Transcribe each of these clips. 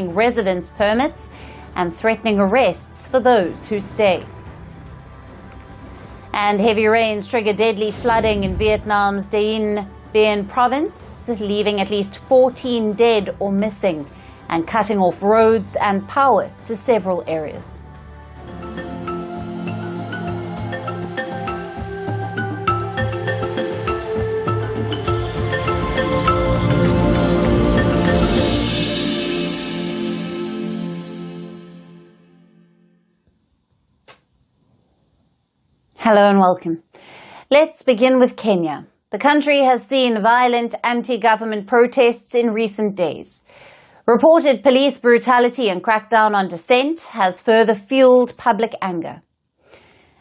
residence permits and threatening arrests for those who stay. And heavy rains trigger deadly flooding in Vietnam's Dien Bien province, leaving at least 14 dead or missing and cutting off roads and power to several areas. Hello and welcome. Let's begin with Kenya. The country has seen violent anti-government protests in recent days. Reported police brutality and crackdown on dissent has further fueled public anger.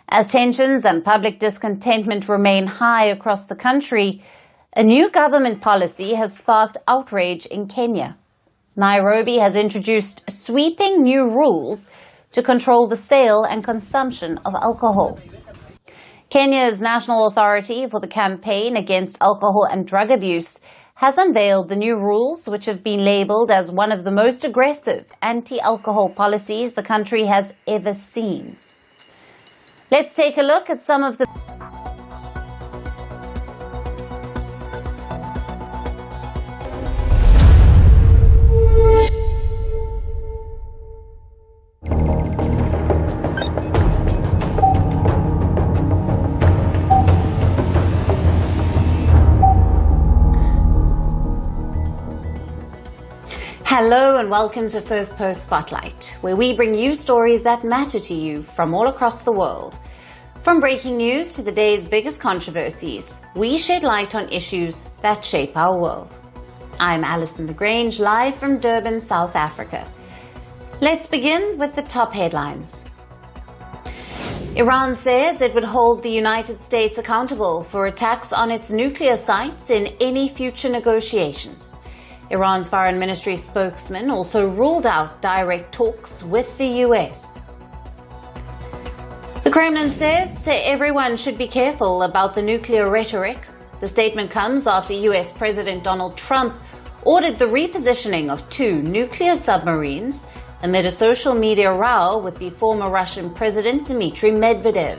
As tensions and public discontentment remain high across the country, a new government policy has sparked outrage in Kenya. Nairobi has introduced sweeping new rules to control the sale and consumption of alcohol. Kenya's National Authority for the Campaign Against Alcohol and Drug Abuse has unveiled the new rules, which have been labeled as one of the most aggressive anti-alcohol policies the country has ever seen. Let's take a look at some of the Hello and welcome to Firstpost Spotlight, where we bring you stories that matter to you from all across the world. From breaking news to the day's biggest controversies, we shed light on issues that shape our world. I'm Alison LaGrange, live from Durban, South Africa. Let's begin with the top headlines. Iran says it would hold the United States accountable for attacks on its nuclear sites in any future negotiations. Iran's foreign ministry spokesman also ruled out direct talks with the US. The Kremlin says everyone should be careful about the nuclear rhetoric. The statement comes after US President Donald Trump ordered the repositioning of 2 nuclear submarines amid a social media row with the former Russian President Dmitry Medvedev.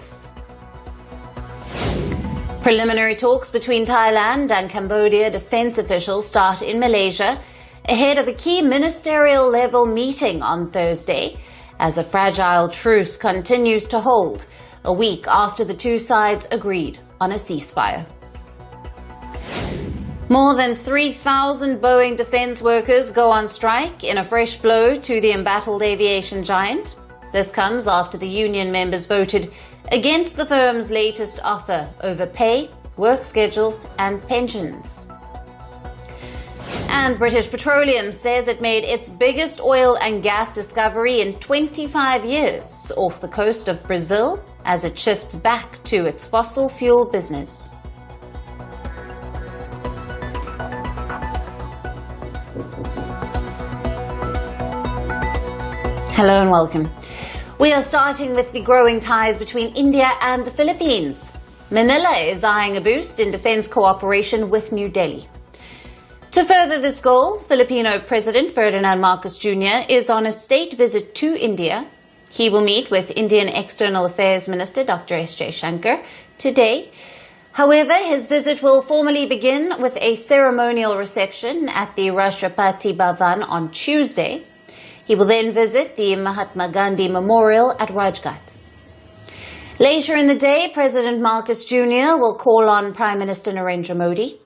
Preliminary talks between Thailand and Cambodia defense officials start in Malaysia ahead of a key ministerial-level meeting on Thursday as a fragile truce continues to hold a week after the two sides agreed on a ceasefire. More than 3,000 Boeing defense workers go on strike in a fresh blow to the embattled aviation giant. This comes after the union members voted against the firm's latest offer over pay, work schedules and pensions. And British Petroleum says it made its biggest oil and gas discovery in 25 years off the coast of Brazil as it shifts back to its fossil fuel business. Hello and welcome. We are starting with the growing ties between India and the Philippines. Manila is eyeing a boost in defense cooperation with New Delhi. To further this goal, Filipino President Ferdinand Marcos Jr. is on a state visit to India. He will meet with Indian External Affairs Minister Dr. S. Jaishankar today. However, his visit will formally begin with a ceremonial reception at the Rashtrapati Bhavan on Tuesday. He will then visit the Mahatma Gandhi Memorial at Rajghat. Later in the day, President Marcos Jr. will call on Prime Minister Narendra Modi.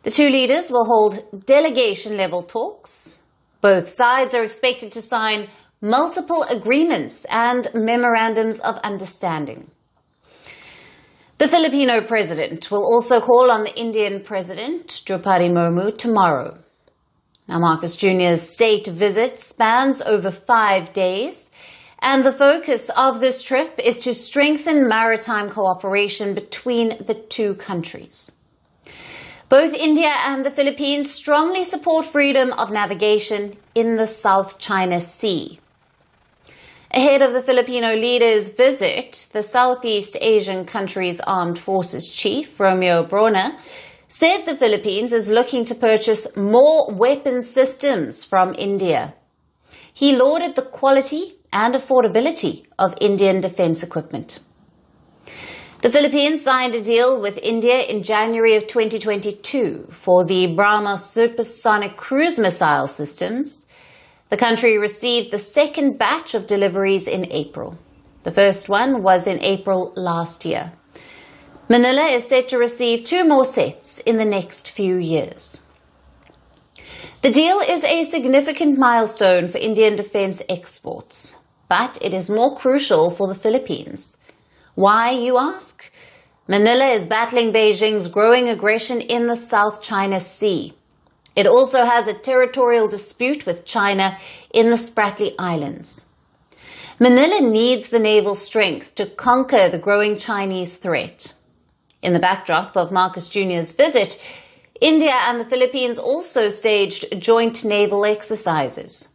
The two leaders will hold delegation-level talks. Both sides are expected to sign multiple agreements and memorandums of understanding. The Filipino president will also call on the Indian President, Droupadi Murmu, tomorrow. Now, Marcos Jr.'s state visit spans over 5 days, and the focus of this trip is to strengthen maritime cooperation between the two countries. Both India and the Philippines strongly support freedom of navigation in the South China Sea. Ahead of the Filipino leader's visit, the Southeast Asian country's Armed Forces Chief, Romualdez, said the Philippines is looking to purchase more weapon systems from India. he lauded the quality and affordability of Indian defense equipment. The Philippines signed a deal with India in January of 2022 for the BrahMos supersonic cruise missile systems. The country received the second batch of deliveries in April. The first one was in April last year. Manila is set to receive 2 more sets in the next few years. The deal is a significant milestone for Indian defense exports, but it is more crucial for the Philippines. Why, you ask? Manila is battling Beijing's growing aggression in the South China Sea. It also has a territorial dispute with China in the Spratly Islands. Manila needs the naval strength to conquer the growing Chinese threat. In the backdrop of Marcos Jr.'s visit, India and the Philippines also staged joint naval exercises.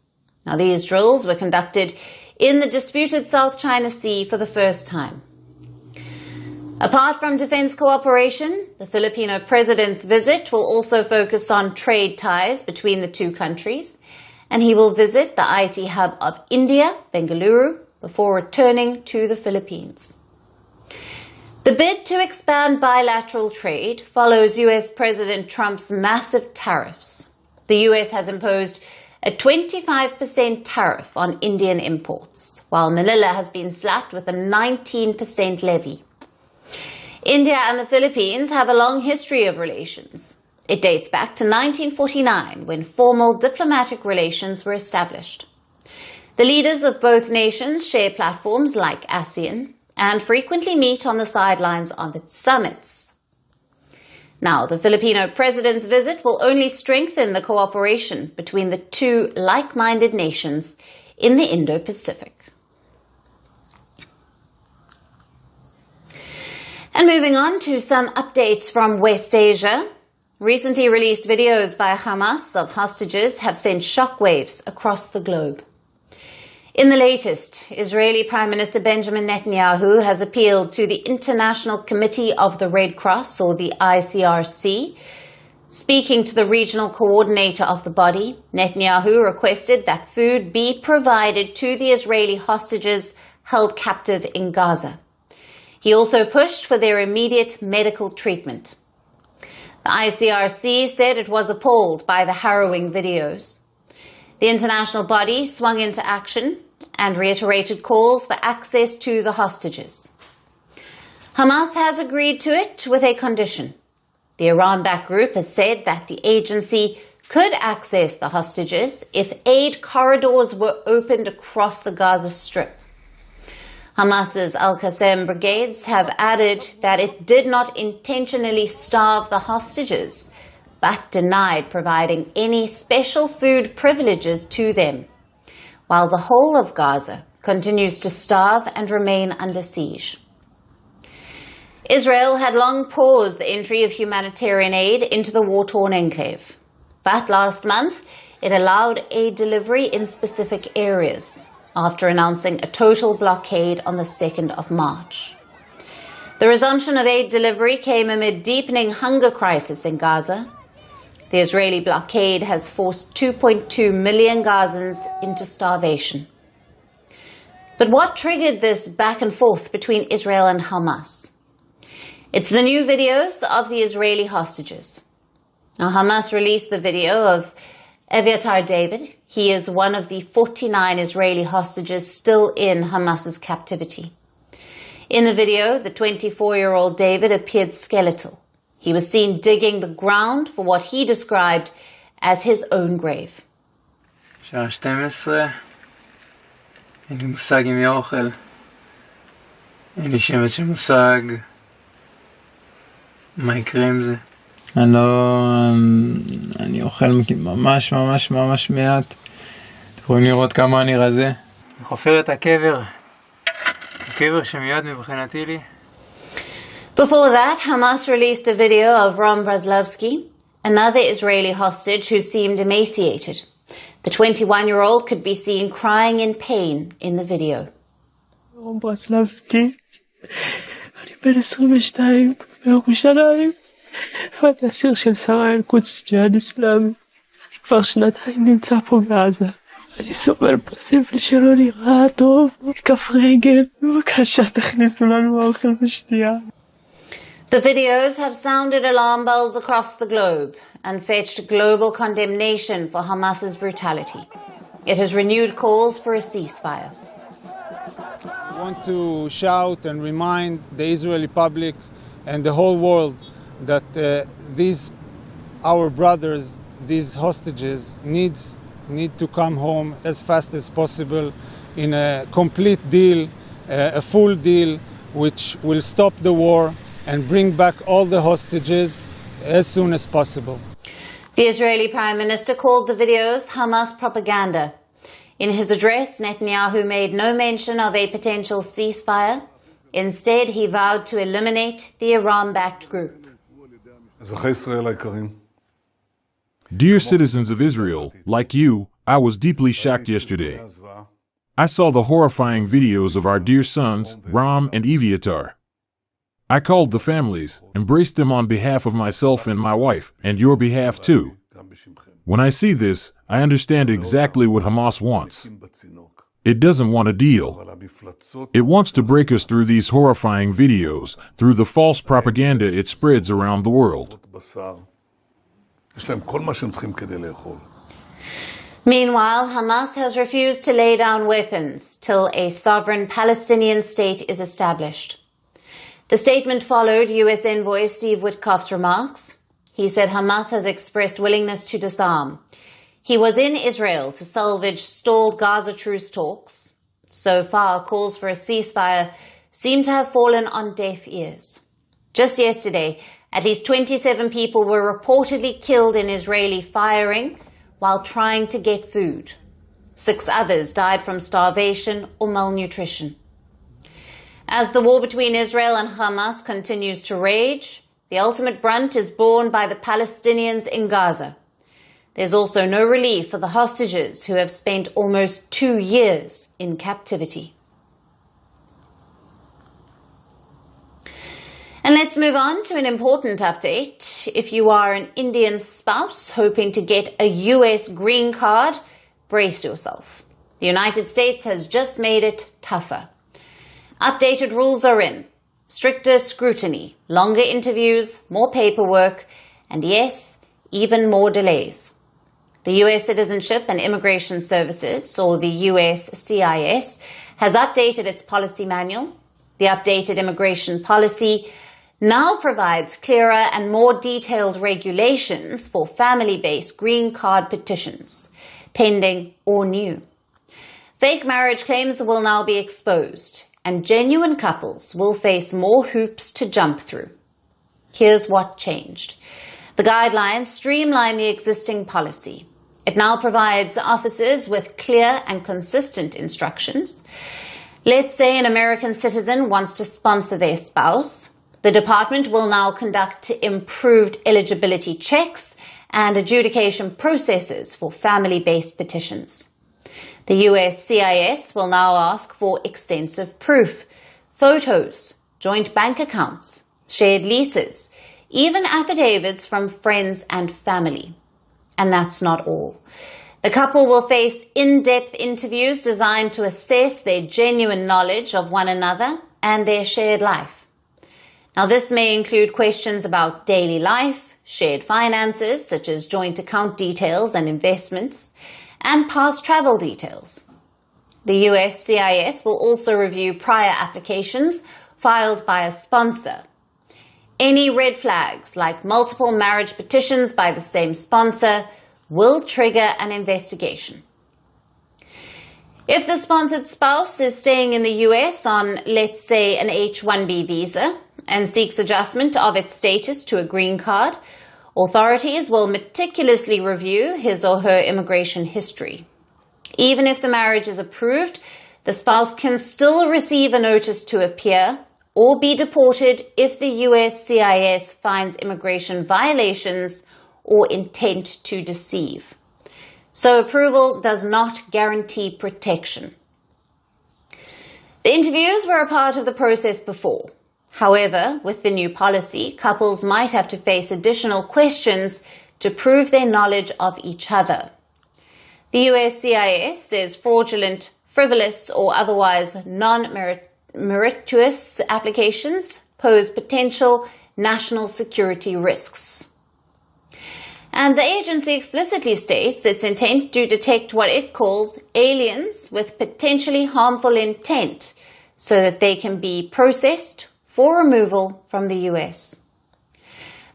Now, these drills were conducted in the disputed South China Sea for the first time. Apart from defense cooperation, the Filipino president's visit will also focus on trade ties between the two countries, and he will visit the IT hub of India, Bengaluru, before returning to the Philippines. The bid to expand bilateral trade follows U.S. President Trump's massive tariffs. The U.S. has imposed a 25% tariff on Indian imports, while Manila has been slapped with a 19% levy. India and the Philippines have a long history of relations. It dates back to 1949, when formal diplomatic relations were established. The leaders of both nations share platforms like ASEAN and frequently meet on the sidelines of its summits. Now, the Filipino president's visit will only strengthen the cooperation between the two like-minded nations in the Indo-Pacific. And moving on to some updates from West Asia. Recently released videos by Hamas of hostages have sent shockwaves across the globe. In the latest, Israeli Prime Minister Benjamin Netanyahu has appealed to the International Committee of the Red Cross, or the ICRC. Speaking to the regional coordinator of the body, Netanyahu requested that food be provided to the Israeli hostages held captive in Gaza. He also pushed for their immediate medical treatment. The ICRC said it was appalled by the harrowing videos. The international body swung into action and reiterated calls for access to the hostages. Hamas has agreed to it with a condition. The Iran-backed group has said that the agency could access the hostages if aid corridors were opened across the Gaza Strip. Hamas's Al-Qassam brigades have added that it did not intentionally starve the hostages, but denied providing any special food privileges to them, while the whole of Gaza continues to starve and remain under siege. Israel had long paused the entry of humanitarian aid into the war-torn enclave, but last month it allowed aid delivery in specific areas, after announcing a total blockade on the 2nd of March. The resumption of aid delivery came amid deepening hunger crisis in Gaza. The Israeli blockade has forced 2.2 million Gazans into starvation. But what triggered this back and forth between Israel and Hamas? It's the new videos of the Israeli hostages. Now, Hamas released the video of Eviatar David. He is one of the 49 Israeli hostages still in Hamas's captivity. In the video, the 24-year-old David appeared skeletal. He was seen digging the ground for what he described as his own grave. שעה 12, אין לי מושג אם יהיה אוכל. אין לי שמץ של מושג מה יקרה עם זה. אני אוכל ממש ממש ממש מעט. אתם יכולים לראות כמה אני רזה. אני חופר את הקבר. הקבר שמיד מבחינתי לי. Before that, Hamas released a video of Romualdez, another Israeli hostage who seemed emaciated. The 21-year-old could be seen crying in pain in the video. Romualdez, אני בן 22, בירושלים, ואני אסיר של שרה אל-קודס ג'יהאד אסלאמי. אני כבר שנתיים נמצא פה בעזה. אני סובל פה סבל שלא נראה טוב, כף רגל, בבקשה תכניסו לנו אוכל ושתייה. The videos have sounded alarm bells across the globe and fetched global condemnation for Hamas's brutality. It has renewed calls for a ceasefire. I want to shout and remind the Israeli public and the whole world that our brothers, these hostages, need to come home as fast as possible in a complete deal, a full deal, which will stop the war and bring back all the hostages as soon as possible. The Israeli Prime Minister called the videos Hamas propaganda. In his address, Netanyahu made no mention of a potential ceasefire. Instead, he vowed to eliminate the Iran-backed group. Dear citizens of Israel, like you, I was deeply shocked yesterday. I saw the horrifying videos of our dear sons, Ram and Eviatar. I called the families, embraced them on behalf of myself and my wife, and your behalf too. When I see this, I understand exactly what Hamas wants. It doesn't want a deal. It wants to break us through these horrifying videos, through the false propaganda it spreads around the world. Meanwhile, Hamas has refused to lay down weapons till a sovereign Palestinian state is established. The statement followed U.S. envoy Steve Witkoff's remarks. He said Hamas has expressed willingness to disarm. He was in Israel to salvage stalled Gaza truce talks. So far, calls for a ceasefire seem to have fallen on deaf ears. Just yesterday, at least 27 people were reportedly killed in Israeli firing while trying to get food. 6 others died from starvation or malnutrition. As the war between Israel and Hamas continues to rage, the ultimate brunt is borne by the Palestinians in Gaza. There's also no relief for the hostages who have spent almost 2 years in captivity. And let's move on to an important update. If you are an Indian spouse hoping to get a US green card, brace yourself. The United States has just made it tougher. Updated rules are in. Stricter scrutiny, longer interviews, more paperwork, and yes, even more delays. The U.S. Citizenship and Immigration Services, or the USCIS, has updated its policy manual. The updated immigration policy now provides clearer and more detailed regulations for family-based green card petitions, pending or new. Fake marriage claims will now be exposed, and genuine couples will face more hoops to jump through. Here's what changed. The guidelines streamline the existing policy. It now provides officers with clear and consistent instructions. Let's say an American citizen wants to sponsor their spouse. The department will now conduct improved eligibility checks and adjudication processes for family-based petitions. The USCIS will now ask for extensive proof, photos, joint bank accounts, shared leases, even affidavits from friends and family. And that's not all. The couple will face in-depth interviews designed to assess their genuine knowledge of one another and their shared life. Now, this may include questions about daily life, shared finances, such as joint account details and investments, and past travel details. The USCIS will also review prior applications filed by a sponsor. Any red flags, like multiple marriage petitions by the same sponsor, will trigger an investigation. If the sponsored spouse is staying in the US on, let's say, an H-1B visa and seeks adjustment of its status to a green card, authorities will meticulously review his or her immigration history. Even if the marriage is approved, the spouse can still receive a notice to appear or be deported if the USCIS finds immigration violations or intent to deceive. So approval does not guarantee protection. The interviews were a part of the process before. However, with the new policy, couples might have to face additional questions to prove their knowledge of each other. The US CIS says fraudulent, frivolous, or otherwise non-meritorious applications pose potential national security risks. And the agency explicitly states its intent to detect what it calls aliens with potentially harmful intent so that they can be processed for removal from the US.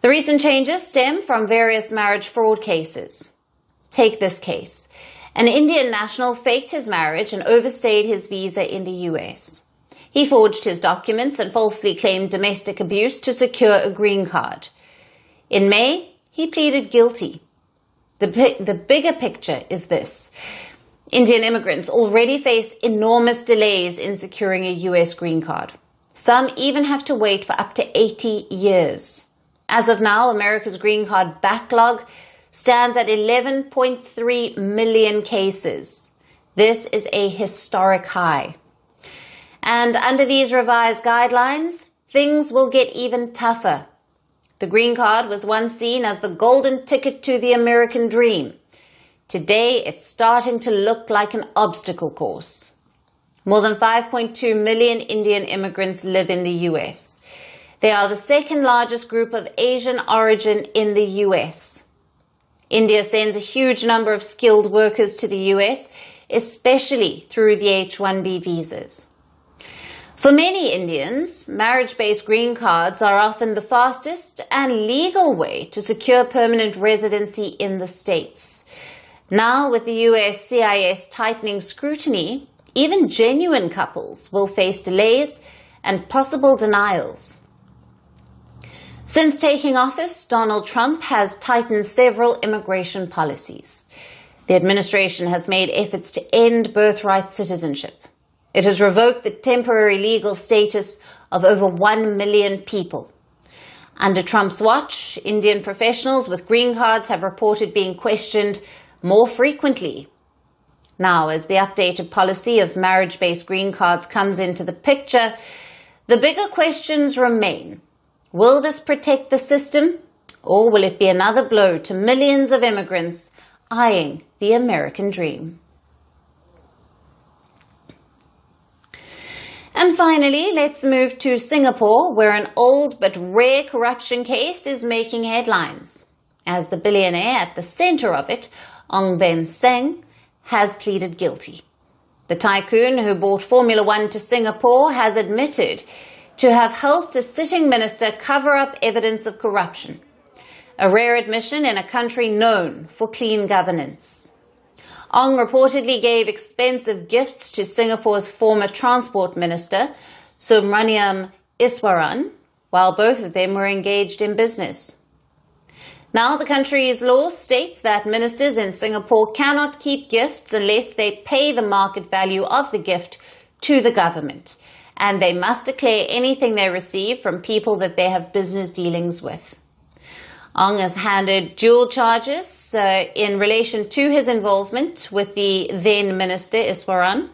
The recent changes stem from various marriage fraud cases. Take this case. An Indian national faked his marriage and overstayed his visa in the US. He forged his documents and falsely claimed domestic abuse to secure a green card. In May, he pleaded guilty. The bigger picture is this. Indian immigrants already face enormous delays in securing a US green card. Some even have to wait for up to 80 years. As of now, America's green card backlog stands at 11.3 million cases. This is a historic high. And under these revised guidelines, things will get even tougher. The green card was once seen as the golden ticket to the American dream. Today, it's starting to look like an obstacle course. More than 5.2 million Indian immigrants live in the US. They are the second largest group of Asian origin in the US. India sends a huge number of skilled workers to the US, especially through the H-1B visas. For many Indians, marriage-based green cards are often the fastest and legal way to secure permanent residency in the States. Now, with the US CIS tightening scrutiny, even genuine couples will face delays and possible denials. Since taking office, Donald Trump has tightened several immigration policies. The administration has made efforts to end birthright citizenship. It has revoked the temporary legal status of over 1 million people. Under Trump's watch, Indian professionals with green cards have reported being questioned more frequently. Now, as the updated policy of marriage-based green cards comes into the picture, the bigger questions remain. Will this protect the system, or will it be another blow to millions of immigrants eyeing the American dream? And finally, let's move to Singapore, where an old but rare corruption case is making headlines, as the billionaire at the center of it, Ong Ben Seng, has pleaded guilty. The tycoon who brought Formula One to Singapore has admitted to have helped a sitting minister cover up evidence of corruption, a rare admission in a country known for clean governance. Ong reportedly gave expensive gifts to Singapore's former transport minister, Subramaniam Iswaran, while both of them were engaged in business. Now, the country's law states that ministers in Singapore cannot keep gifts unless they pay the market value of the gift to the government, and they must declare anything they receive from people that they have business dealings with. Ong has handed dual charges in relation to his involvement with the then Minister Iswaran,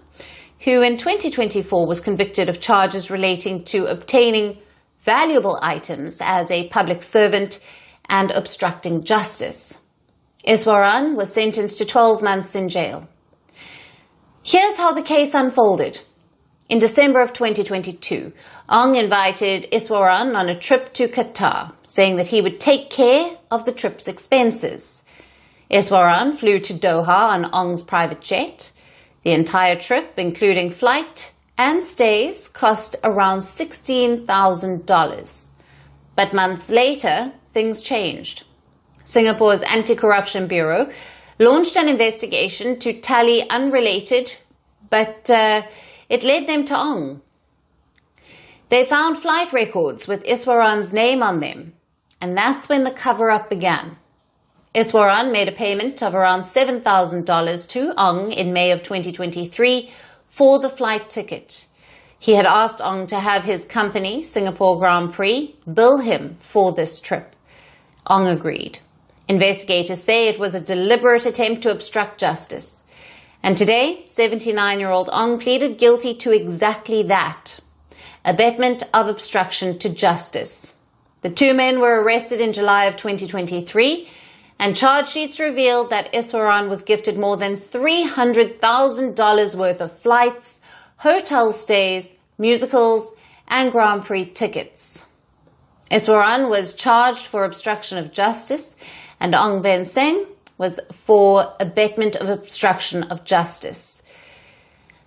who in 2024 was convicted of charges relating to obtaining valuable items as a public servant and obstructing justice. Iswaran was sentenced to 12 months in jail. Here's how the case unfolded. In December of 2022, Ong invited Iswaran on a trip to Qatar, saying that he would take care of the trip's expenses. Iswaran flew to Doha on Ong's private jet. The entire trip, including flight and stays, cost around $16,000. But months later, things changed. Singapore's Anti-Corruption Bureau launched an investigation to tally unrelated, but it led them to Ong. They found flight records with Iswaran's name on them, and that's when the cover-up began. Iswaran made a payment of around $7,000 to Ong in May of 2023 for the flight ticket. He had asked Ong to have his company, Singapore Grand Prix, bill him for this trip. Ong agreed. Investigators say it was a deliberate attempt to obstruct justice. And today, 79-year-old Ong pleaded guilty to exactly that, abetment of obstruction to justice. The two men were arrested in July of 2023, And charge sheets revealed that Iswaran was gifted more than $300,000 worth of flights, hotel stays, musicals, and Grand Prix tickets. Iswaran was charged for obstruction of justice, and Ong Ben Seng was for abetment of obstruction of justice.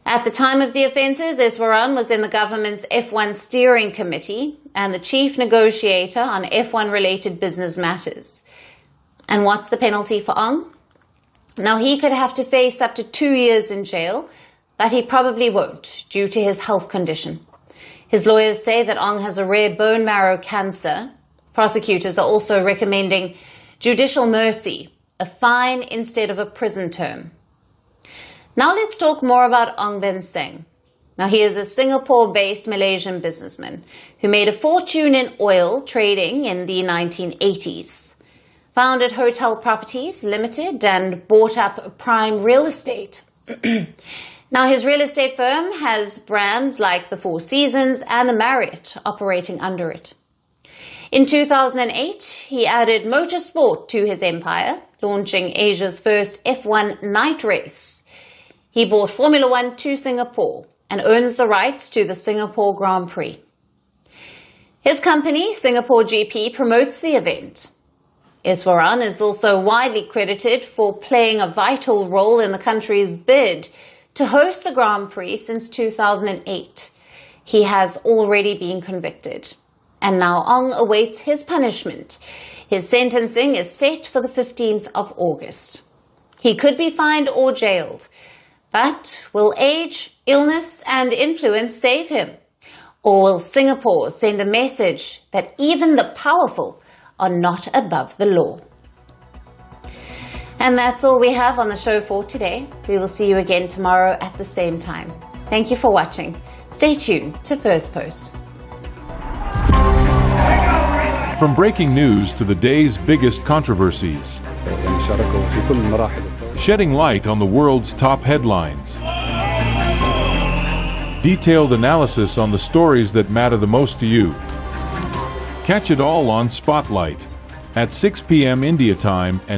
At the time of the offences, Iswaran was in the government's F1 steering committee and the chief negotiator on F1-related business matters. And what's the penalty for Ong? Now, he could have to face up to 2 years in jail, but he probably won't due to his health condition. His lawyers say that Ong has a rare bone marrow cancer. Prosecutors are also recommending judicial mercy, a fine instead of a prison term. Now let's talk more about Ong Ben Seng. Now, he is a Singapore-based Malaysian businessman who made a fortune in oil trading in the 1980s. Founded Hotel Properties Limited and bought up Prime Real Estate. Now, his real estate firm has brands like the Four Seasons and the Marriott operating under it. In 2008, he added motorsport to his empire, launching Asia's first F1 night race. He brought Formula One to Singapore and owns the rights to the Singapore Grand Prix. His company, Singapore GP, promotes the event. Iswaran is also widely credited for playing a vital role in the country's bid to host the Grand Prix since 2008. He has already been convicted, and now Ong awaits his punishment. His sentencing is set for the 15th of August. He could be fined or jailed, but will age, illness, and influence save him? Or will Singapore send a message that even the powerful are not above the law? And that's all we have on the show for today. We will see you again tomorrow at the same time. Thank you for watching. Stay tuned to Firstpost. From breaking news to the day's biggest controversies, shedding light on the world's top headlines, detailed analysis on the stories that matter the most to you. Catch it all on Spotlight at 6 p.m. India time and